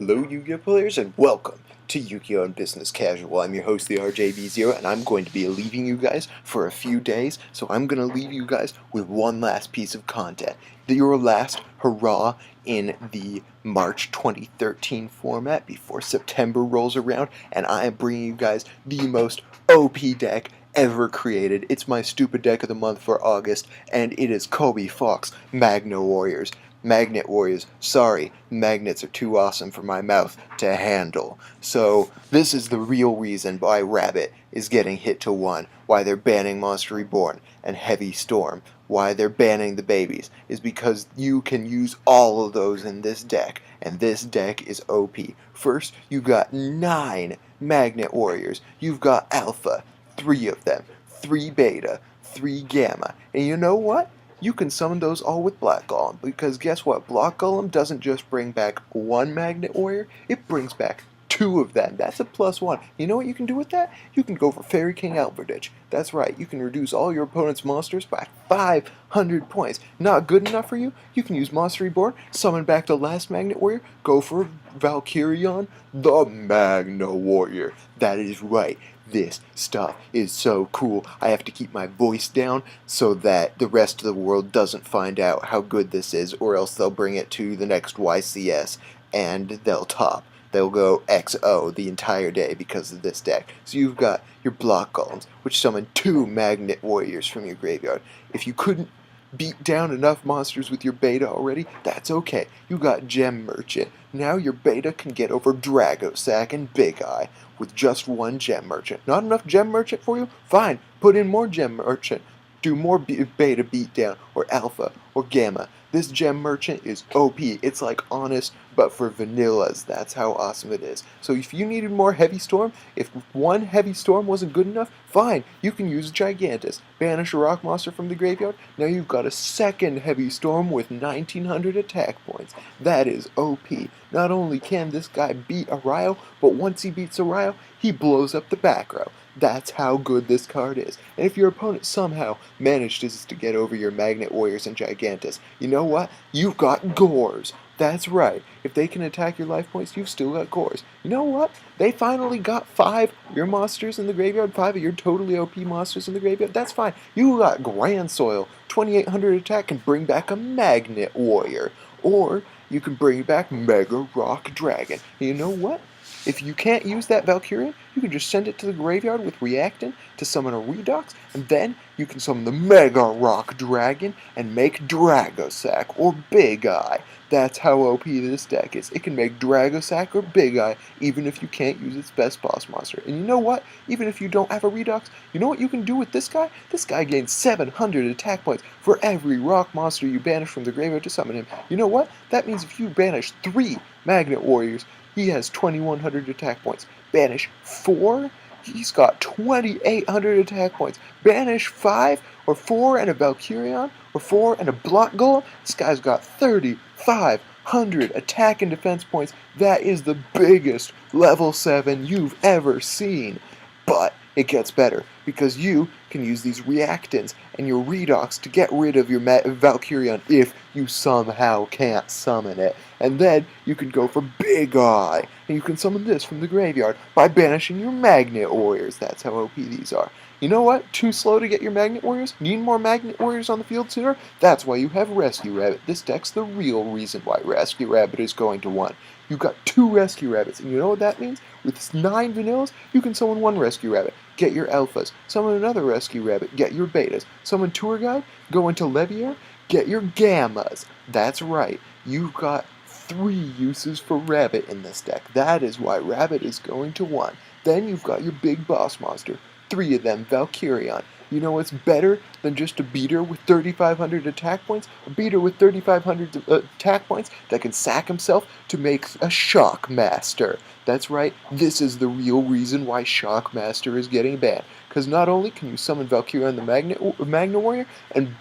Hello Yu-Gi-Oh players and welcome to Yu-Gi-Oh! And Business Casual. I'm your host, the RJB0, and I'm going to be leaving you guys for a few days, so I'm going to leave you guys with one last piece of content. Your last hurrah in the March 2013 format before September rolls around, and I am bringing you guys the most OP deck ever created. It's my stupid deck of the month for August, and it is Kobe Fox Magna Warriors. Magnet Warriors. Sorry, magnets are too awesome for my mouth to handle. So this is the real reason why Rabbit is getting hit to 1, why they're banning Monster Reborn and Heavy Storm, why they're banning the babies, is because you can use all of those in this deck, and this deck is OP. First, you got 9 Magnet Warriors. You've got Alpha, 3 of them, 3 Beta, 3 Gamma, and you know what? You can summon those all with Black Golem, because guess what? Black Golem doesn't just bring back 1 Magnet Warrior, it brings back 2 of them. That's a +1. You know what you can do with that? You can go for Fairy King Alverditch. That's right, you can reduce all your opponent's monsters by 500 points. Not good enough for you? You can use Monster Reborn, summon back the last Magnet Warrior, go for Valkyrion, the Magna Warrior. That is right. This stuff is so cool. I have to keep my voice down so that the rest of the world doesn't find out how good this is, or else they'll bring it to the next YCS and they'll top. They'll go XO the entire day because of this deck. So you've got your Block Golems, which summon 2 Magnet Warriors from your graveyard. If you couldn't beat down enough monsters with your Beta already, that's okay. You got Gem Merchant. Now your Beta can get over Dragosack and Big Eye with just 1 Gem Merchant. Not enough Gem Merchant for you? Fine, put in more Gem Merchant. Do more Beta beatdown, or Alpha, or Gamma. This Gem Merchant is OP. It's like Honest, but for vanillas. That's how awesome it is. So if you needed more Heavy Storm, if 1 Heavy Storm wasn't good enough, fine, you can use Gigantus. Banish a rock monster from the graveyard. Now you've got a 2nd Heavy Storm with 1900 attack points. That is OP. Not only can this guy beat Ario, but once he beats Ario, he blows up the back row. That's how good this card is. And if your opponent somehow manages to get over your Magnet Warriors and Gigantus, you know what? You've got Gores. That's right. If they can attack your life points, you've still got Gores. You know what? They finally got 5 of your monsters in the graveyard, 5 of your totally OP monsters in the graveyard. That's fine. You got Grand Soil, 2800 attack, and bring back a Magnet Warrior. Or you can bring back Mega Rock Dragon. And you know what? If you can't use that Valkyrion, you can just send it to the graveyard with Reactant to summon a Redox, and then you can summon the Mega Rock Dragon and make Dragosack or Big Eye. That's how OP this deck is. It can make Dragosack or Big Eye even if you can't use its best boss monster. And you know what? Even if you don't have a Redox, you know what you can do with this guy? This guy gains 700 attack points for every rock monster you banish from the graveyard to summon him. You know what? That means if you banish 3 Magnet Warriors, he has 2100 attack points. Banish 4, he's got 2800 attack points. Banish 5 or 4 and a Valkyrion or 4 and a Block Golem, this guy's got 3500 attack and defense points. That is the biggest level 7 you've ever seen. But it gets better, because you can use these reactants and your Redox to get rid of your Valkyrion if you somehow can't summon it. And then you can go for Big Eye, and you can summon this from the graveyard by banishing your Magnet Warriors. That's how OP these are. You know what? Too slow to get your Magnet Warriors? Need more Magnet Warriors on the field sooner? That's why you have Rescue Rabbit. This deck's the real reason why Rescue Rabbit is going to 1. You've got 2 Rescue Rabbits, and you know what that means? With 9 vanillas, you can summon 1 Rescue Rabbit, get your Alphas, summon another Rescue Rabbit, get your Betas, summon Tour Guide, go into Leviair, get your Gammas. That's right, you've got 3 uses for Rabbit in this deck. That is why Rabbit is going to 1. Then you've got your big boss monster, 3 of them, Valkyrion. You know what's better than just a beater with 3500 attack points? A beater with 3500 attack points that can sack himself to make a Shockmaster. That's right, this is the real reason why Shockmaster is getting banned. Because not only can you summon Valkyrion the Magna Warrior and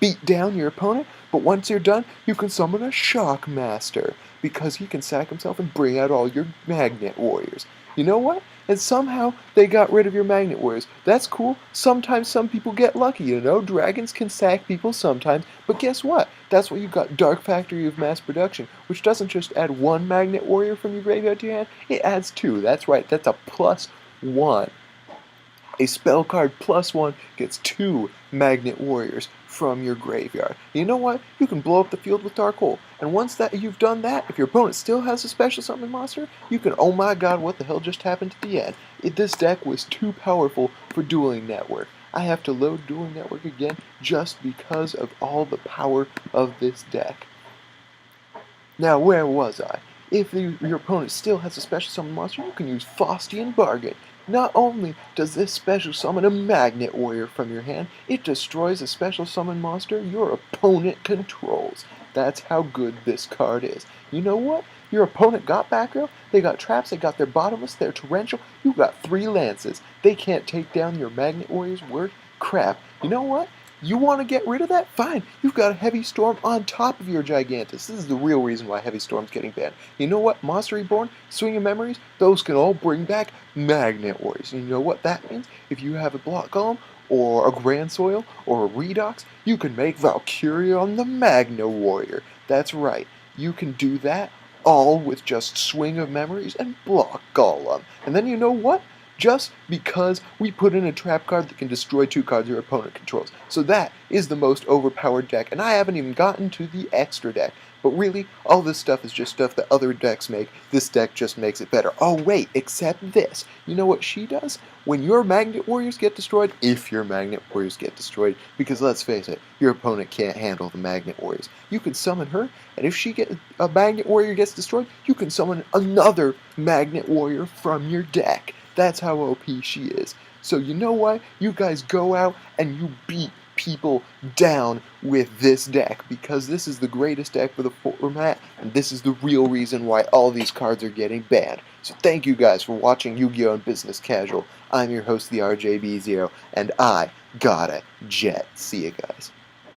beat down your opponent, but once you're done, you can summon a Shockmaster. Because he can sack himself and bring out all your Magnet Warriors. You know what? and somehow they got rid of your Magnet Warriors. That's cool. Sometimes some people get lucky, you know? Dragons can sack people sometimes, but guess what? That's why you got Dark Factory of Mass Production, which doesn't just add one Magnet Warrior from your graveyard to your hand, it adds two. That's right, that's a +1. A spell card +1 gets 2 Magnet Warriors from your graveyard. You know what? You can blow up the field with Dark Hole. And once that you've done that, if your opponent still has a special summon monster, you can, oh my god, what the hell just happened to the end? This deck was too powerful for Dueling Network. I have to load Dueling Network again just because of all the power of this deck. Now, where was I? If your opponent still has a special summon monster, you can use Faustian Bargain. Not only does this special summon a Magnet Warrior from your hand, it destroys a special summon monster your opponent controls. That's how good this card is. You know what? Your opponent got back row, they got traps, they got their bottomless, their torrential, you got 3 lances. They can't take down your Magnet Warrior's word? Crap. You know what? You want to get rid of that? Fine. You've got a Heavy Storm on top of your Gigantus. This is the real reason why Heavy Storm's getting banned. You know what? Monster Reborn, Swing of Memories, those can all bring back Magnet Warriors. And you know what that means? If you have a Block Golem, or a Grand Soil, or a Redox, you can make Valkyrion the Magnet Warrior. That's right. You can do that all with just Swing of Memories and Block Golem. And then you know what? Just because we put in a trap card that can destroy 2 cards your opponent controls. So that is the most overpowered deck, and I haven't even gotten to the extra deck. But really, all this stuff is just stuff that other decks make. This deck just makes it better. Oh wait, except this. You know what she does? When your Magnet Warriors get destroyed, if your Magnet Warriors get destroyed, because let's face it, your opponent can't handle the Magnet Warriors, you can summon her, and if a Magnet Warrior gets destroyed, you can summon another Magnet Warrior from your deck. That's how OP she is. So you know what? You guys go out and you beat people down with this deck, because this is the greatest deck for the format, and this is the real reason why all these cards are getting banned. So thank you guys for watching Yu-Gi-Oh! And Business Casual. I'm your host, the RJB0, and I gotta jet. See you guys.